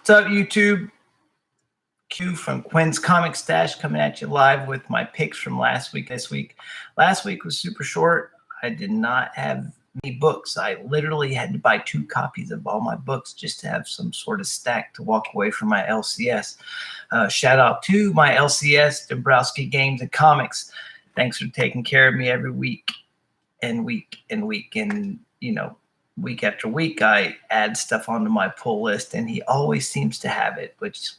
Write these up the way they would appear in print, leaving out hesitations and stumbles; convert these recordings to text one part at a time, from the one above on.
What's up, YouTube? Q from Quinn's Comic Stash coming at you live with my picks from last week. This week, last week was super short. I did not have any books. I literally had to buy 2 copies of all my books just to have some sort of stack to walk away from my LCS. Shout out to my LCS, Doombroski Games and Comics. Thanks for taking care of me every week and week and week. And, you know, week after week, I add stuff onto my pull list, and he always seems to have it, which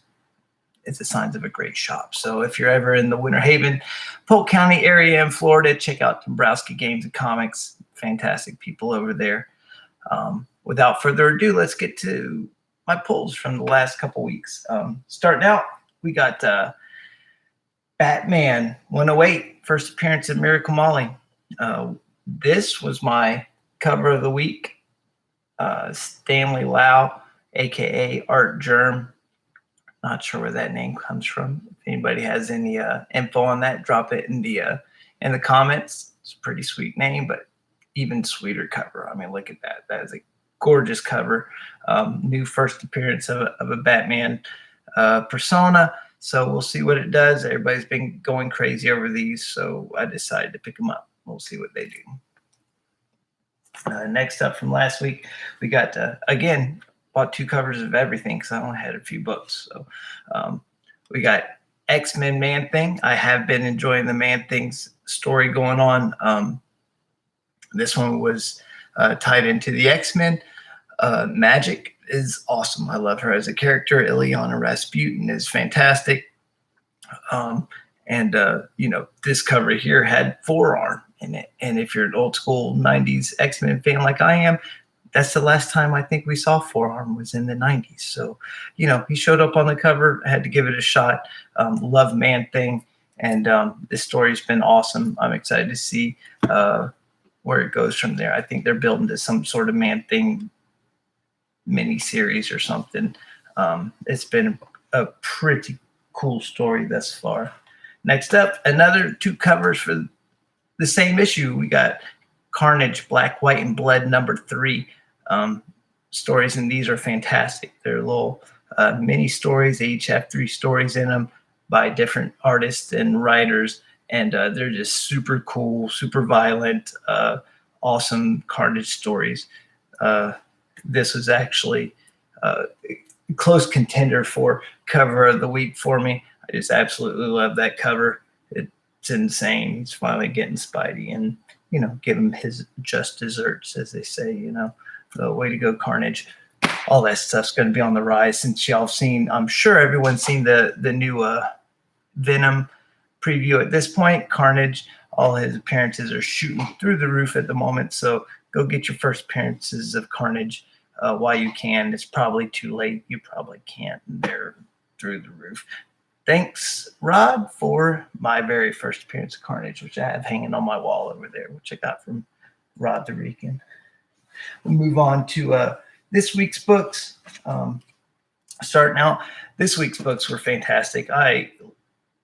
is the signs of a great shop. So if you're ever in the Winter Haven, Polk County area in Florida, check out Doombroski Games and Comics. Fantastic people over there. Without further ado, let's get to my pulls from the last couple weeks. Starting out, we got Batman 108, first appearance of Miracle Molly. This was my cover of the week. Stanley Lau, aka Art Germ. Not sure where that name comes from. If anybody has any info on that, drop it in the comments. It's a pretty sweet name, but even sweeter cover. I mean, look at that. That is a gorgeous cover. New first appearance of a Batman persona. So we'll see what it does. Everybody's been going crazy over these, so I decided to pick them up. We'll see what they do. Next up from last week, we got, again, bought 2 covers of everything because I only had a few books. So we got X-Men Man-Thing. I have been enjoying the Man-Thing's story going on. This one was tied into the X-Men. Magic is awesome. I love her as a character. Ileana Rasputin is fantastic. You know, this cover here had Forearm in it. And if you're an old school 90s X-Men fan like I am, that's the last time I think we saw Forearm was in the 90s. So, you know, he showed up on the cover. I had to give it a shot. Love Man-Thing. And this story's been awesome. I'm excited to see where it goes from there. I think they're building to some sort of Man-Thing mini-series or something. It's been a pretty cool story thus far. Next up, another 2 covers for the same issue. We got Carnage, Black, White, and Blood #3. Stories, and these are fantastic. They're little mini stories. They each have 3 stories in them by different artists and writers, and they're just super cool, super violent, awesome Carnage stories. This was actually a close contender for cover of the week for me. I just absolutely love that cover. It's insane. He's finally getting Spidey, and you know, give him his just desserts, as they say. You know, so way to go, Carnage. All that stuff's going to be on the rise. Since y'all seen, I'm sure everyone's seen the new Venom preview at this point. Carnage, all his appearances are shooting through the roof at the moment. So go get your first appearances of Carnage while you can. It's probably too late. You probably can't. They're through the roof. Thanks, Rod, for my very first appearance of Carnage, which I have hanging on my wall over there, which I got from Rod the Rican. We'll move on to this week's books. Starting out, this week's books were fantastic. I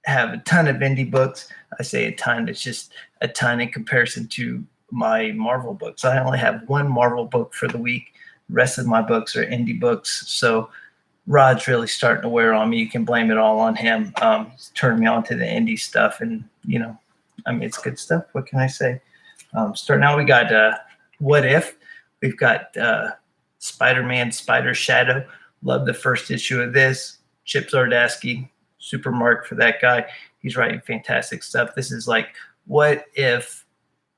have a ton of indie books. I say a ton. It's just a ton in comparison to my Marvel books. I only have 1 Marvel book for the week. The rest of my books are indie books. So Rod's really starting to wear on me. You can blame it all on him. He's turning me on to the indie stuff, and you know, I mean, it's good stuff. What can I say? Starting out, we got What If. We've got Spider-Man, Spider Shadow. Love the first issue of this. Chip Zdarsky, super mark for that guy. He's writing fantastic stuff. This is like, what if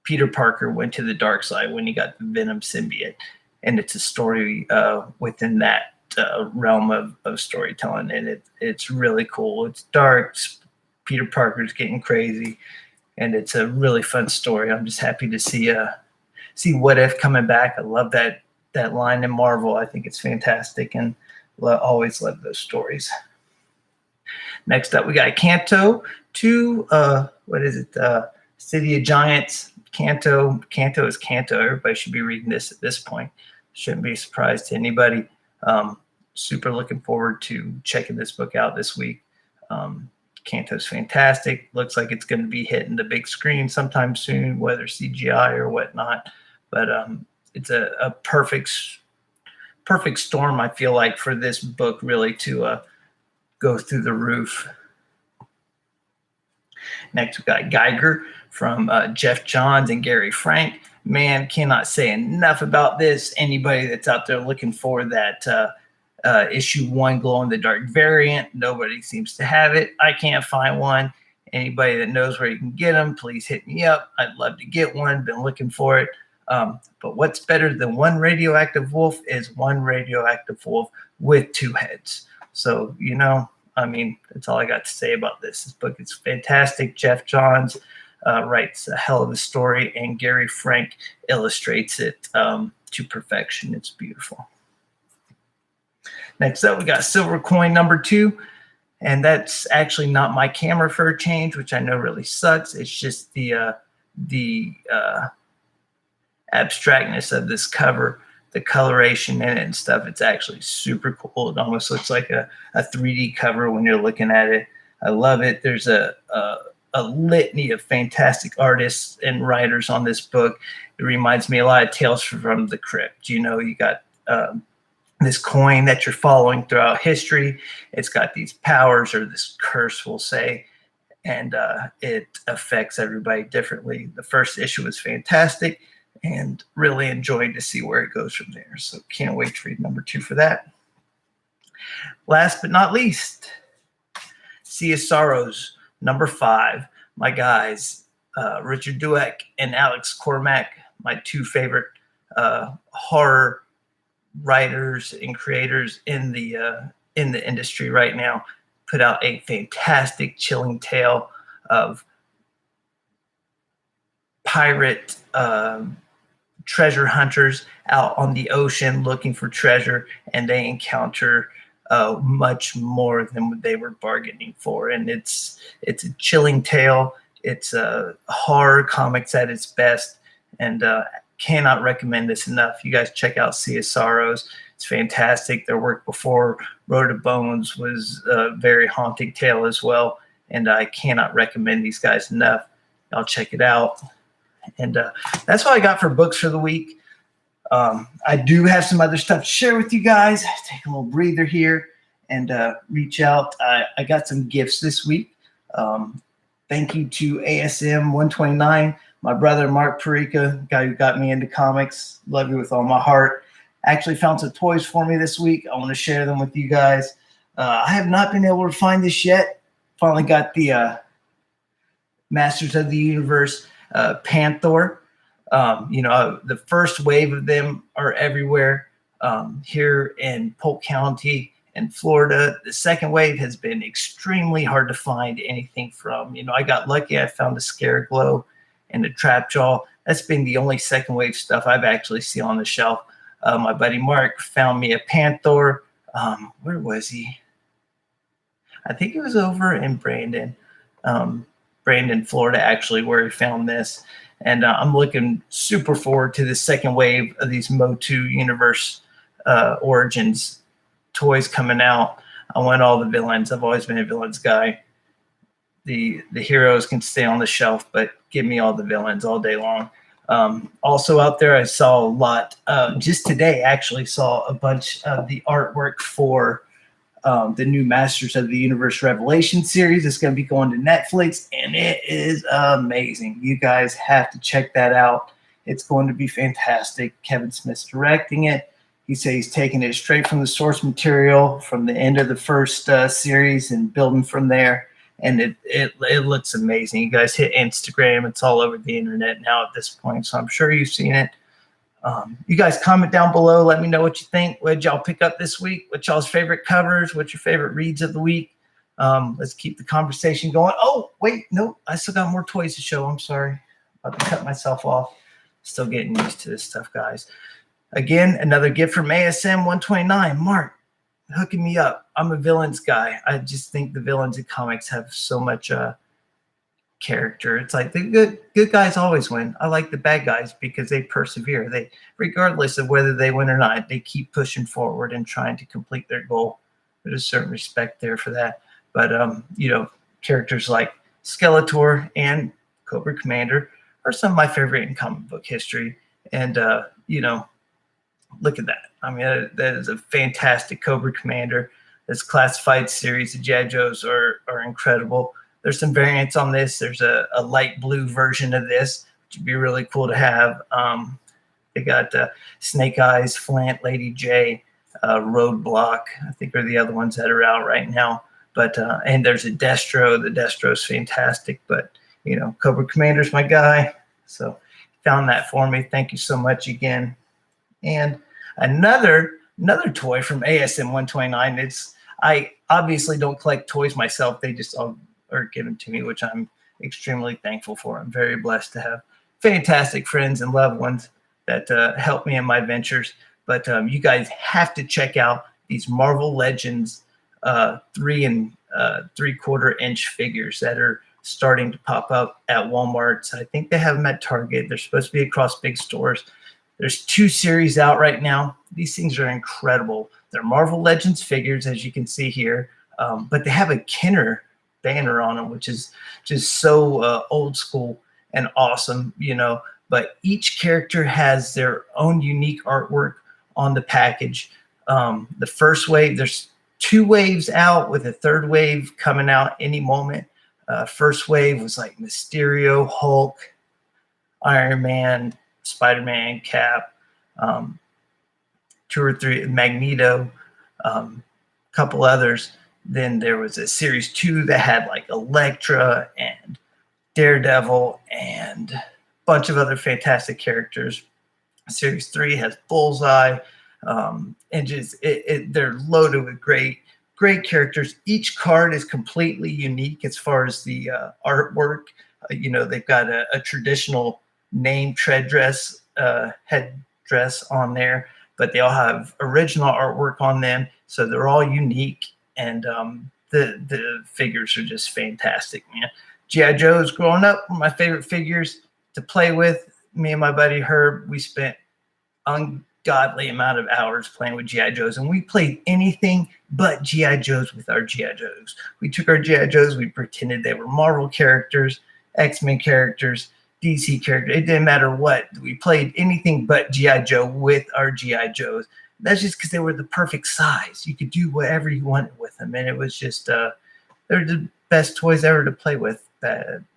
Peter Parker went to the dark side when he got the Venom symbiote? And it's a story within that realm of storytelling, and it's really cool. It's dark. Peter Parker's getting crazy, and it's a really fun story. I'm just happy to see What If coming back. I love that line in Marvel. I think it's fantastic, and always love those stories. Next up, we got Kanto 2. What is it? City of Giants. Kanto is Kanto. Everybody should be reading this at this point. Shouldn't be a surprise to anybody. Super looking forward to checking this book out this week. Kanto's fantastic. Looks like it's going to be hitting the big screen sometime soon, whether CGI or whatnot. But it's a perfect perfect storm, I feel like, for this book really to go through the roof. Next, we got Geiger from Jeff Johns and Gary Frank. Man, cannot say enough about this. Anybody that's out there looking for that issue 1 glow-in-the-dark variant, nobody seems to have it. I can't find one. Anybody that knows where you can get them, please hit me up. I'd love to get one. Been looking for it. But what's better than one radioactive wolf is one radioactive wolf with 2 heads. So, you know, I mean, that's all I got to say about this. This book is fantastic. Jeff Johns writes a hell of a story, and Gary Frank illustrates it to perfection. It's beautiful. Next up, we got Silver Coin #2, and that's actually not my camera for a change, which I know really sucks. It's just the abstractness of this cover, the coloration in it and stuff. It's actually super cool. It almost looks like a 3D cover when you're looking at it. I love it. There's a litany of fantastic artists and writers on this book. It reminds me a lot of Tales from the Crypt. You know, you got this coin that you're following throughout history. It's got these powers, or this curse, we'll say, and it affects everybody differently. The first issue was fantastic, and really enjoyed to see where it goes from there. So can't wait to read #2 for that. Last but not least, Sea of Sorrows #5. My guys, Richard Dueck and Alex Cormack, my 2 favorite horror writers and creators in the industry right now, put out a fantastic, chilling tale of pirate treasure hunters out on the ocean looking for treasure, and they encounter much more than what they were bargaining for. And it's a chilling tale. It's a horror comics at its best, and cannot recommend this enough. You guys check out Sea of Sorrows. It's fantastic. Their work before Road of Bones was a very haunting tale as well, and I cannot recommend these guys enough. I'll check it out. And that's all I got for books for the week. I do have some other stuff to share with you guys. Take a little breather here and reach out. I got some gifts this week. Thank you to ASM 129, my brother Mark Perica, guy who got me into comics. Love you with all my heart. Actually found some toys for me this week. I want to share them with you guys. I have not been able to find this yet. Finally got the Masters of the Universe Panther. You know, the first wave of them are everywhere here in Polk County in Florida. The second wave has been extremely hard to find anything from. You know, I got lucky. I found a Scareglow and a Trapjaw. That's been the only second wave stuff I've actually seen on the shelf. My buddy Mark found me a Panther. Where was he? I think it was over in Brandon, Florida, actually, where he found this. And I'm looking super forward to the second wave of these Motu Universe Origins toys coming out. I want all the villains. I've always been a villains guy. The heroes can stay on the shelf, but give me all the villains all day long. Also out there, I saw a lot. Just today, actually saw a bunch of the artwork for the new Masters of the Universe Revelation series. It's going to be going to Netflix, and it is amazing. You guys have to check that out. It's going to be fantastic. Kevin Smith's directing it. He said he's taking it straight from the source material from the end of the first series and building from there. And it looks amazing. You guys hit Instagram. It's all over the internet now at this point, so I'm sure you've seen it. You guys comment down below. Let me know what you think. What did y'all pick up this week? What's y'all's favorite covers? What's your favorite reads of the week? Let's keep the conversation going. Oh, wait, no, I still got more toys to show. I'm sorry. About to cut myself off. Still getting used to this stuff, guys. Again, another gift from ASM 129. Mark, hooking me up. I'm a villains guy. I just think the villains in comics have so much character. It's like the good guys always win. I like the bad guys because they persevere. They, regardless of whether they win or not, they keep pushing forward and trying to complete their goal. There's a certain respect there for that. But you know, characters like Skeletor and Cobra Commander are some of my favorite in comic book history. And you know, Look at that. I mean, that is a fantastic Cobra Commander. This classified series of G.I. Joes are incredible. There's some variants on this. There's a light blue version of this, which would be really cool to have. They got Snake Eyes, Flint, Lady J, Roadblock, I think are the other ones that are out right now. But and there's a Destro. The Destro's fantastic. But, you know, Cobra Commander's my guy. So found that for me. Thank you so much again. And another toy from ASM 129. I obviously don't collect toys myself. They just all are given to me, which I'm extremely thankful for. I'm very blessed to have fantastic friends and loved ones that help me in my ventures. But you guys have to check out these Marvel Legends 3 and 3/4 inch figures that are starting to pop up at Walmart. I think they have them at Target. They're supposed to be across big stores. There's 2 series out right now. These things are incredible. They're Marvel Legends figures, as you can see here, but they have a Kenner banner on them, which is just so old school and awesome, you know. But each character has their own unique artwork on the package. The first wave, there's 2 waves out with a 3rd wave coming out any moment. First wave was like Mysterio, Hulk, Iron Man, Spider-Man, Cap, 2 or 3, Magneto, couple others. Then there was a series 2 that had like Elektra and Daredevil and a bunch of other fantastic characters. Series 3 has Bullseye, and just they're loaded with great characters. Each card is completely unique as far as the artwork. You know, they've got a traditional name headdress on there, but they all have original artwork on them, so they're all unique. And the figures are just fantastic, man. G.I. Joes growing up were my favorite figures to play with. Me and my buddy Herb, we spent ungodly amount of hours playing with G.I. Joes, and we played anything but G.I. Joes with our G.I. Joes. We took our G.I. Joes, we pretended they were Marvel characters, X-Men characters, DC characters. It didn't matter what. We played anything but G.I. Joe with our G.I. Joes. That's just because they were the perfect size. You could do whatever you wanted with them, and it was just they're the best toys ever to play with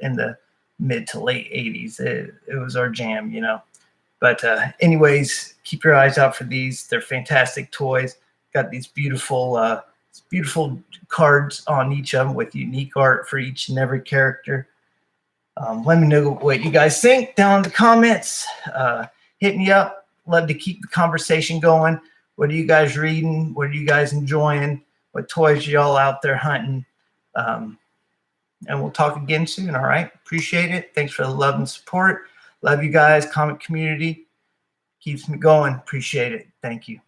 in the mid to late 80s. It was our jam, you know. But anyways, keep your eyes out for these. They're fantastic toys. Got these beautiful cards on each of them with unique art for each and every character. Let me know what you guys think down in the comments. Hit me up. Love to keep the conversation going. What are you guys reading? What are you guys enjoying? What toys are y'all out there hunting? And we'll talk again soon, all right? Appreciate it. Thanks for the love and support. Love you guys. Comic community keeps me going. Appreciate it. Thank you.